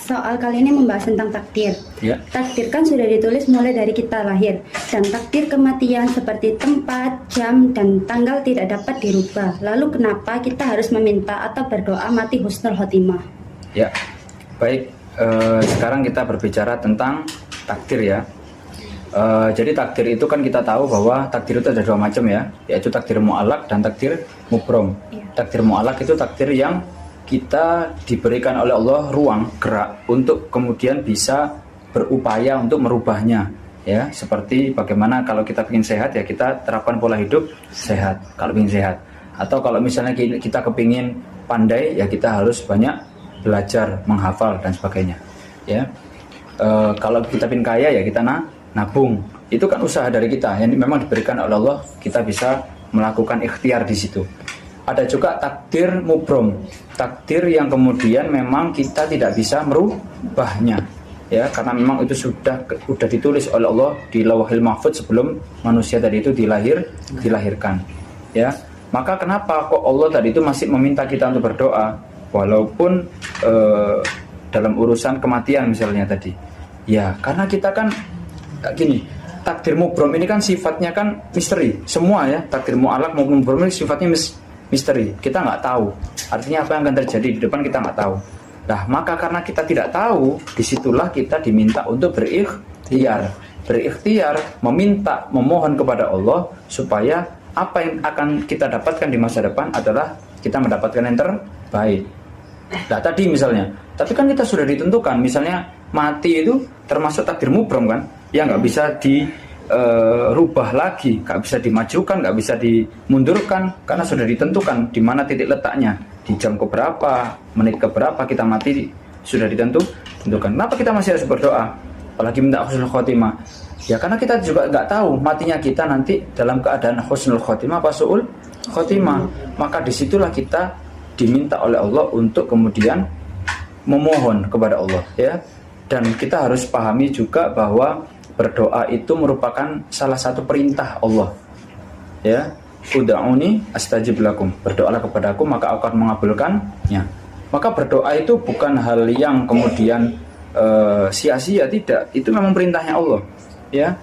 soal kali ini membahas tentang takdir. Ya. Takdir kan sudah ditulis mulai dari kita lahir, dan takdir kematian seperti tempat, jam, dan tanggal tidak dapat dirubah. Lalu kenapa kita harus meminta atau berdoa mati husnul khotimah? Ya, baik. Sekarang kita berbicara tentang takdir ya. Jadi takdir itu kan kita tahu bahwa takdir itu ada dua macam ya, yaitu takdir mu'allaq dan takdir mubrom. Ya. Takdir mu'allaq itu takdir yang kita diberikan oleh Allah ruang gerak untuk kemudian bisa berupaya untuk merubahnya ya, seperti bagaimana kalau kita ingin sehat ya kita terapkan pola hidup sehat kalau ingin sehat, atau kalau misalnya kita kepingin pandai ya kita harus banyak belajar, menghafal dan sebagainya ya. Kalau kita ingin kaya ya kita nabung, itu kan usaha dari kita yang memang diberikan oleh Allah, kita bisa melakukan ikhtiar di situ. Ada juga takdir mubrom, takdir yang kemudian memang kita tidak bisa merubahnya ya, karena memang itu sudah ditulis oleh Allah di Lauhil Mahfudz sebelum manusia tadi itu dilahirkan ya. Maka kenapa kok Allah tadi itu masih meminta kita untuk berdoa walaupun dalam urusan kematian misalnya tadi ya, karena kita kan gini, takdir mubrom ini kan sifatnya kan misteri semua ya, takdir mu'allaq maupun mubrom ini sifatnya misteri, kita nggak tahu artinya apa yang akan terjadi di depan, kita nggak tahu. Nah maka karena kita tidak tahu, disitulah kita diminta untuk berikhtiar, memohon kepada Allah supaya apa yang akan kita dapatkan di masa depan adalah kita mendapatkan yang terbaik. Nah tadi misalnya, tapi kan kita sudah ditentukan, misalnya mati itu termasuk takdir mubrom kan, ya nggak bisa rubah lagi, nggak bisa dimajukan, nggak bisa dimundurkan, karena sudah ditentukan di mana titik letaknya, di jam keberapa, menit keberapa kita mati sudah ditentukan. Kenapa kita masih harus berdoa, apalagi minta husnul khotimah? Ya karena kita juga nggak tahu matinya kita nanti dalam keadaan husnul khotimah apa su'ul khotimah. Maka disitulah kita diminta oleh Allah untuk kemudian memohon kepada Allah ya. Dan kita harus pahami juga bahwa berdoa itu merupakan salah satu perintah Allah ya, ud'uni astajib lakum, berdoalah kepadaku maka aku akan mengabulkannya. Maka berdoa itu bukan hal yang kemudian sia-sia, tidak, itu memang perintahnya Allah ya.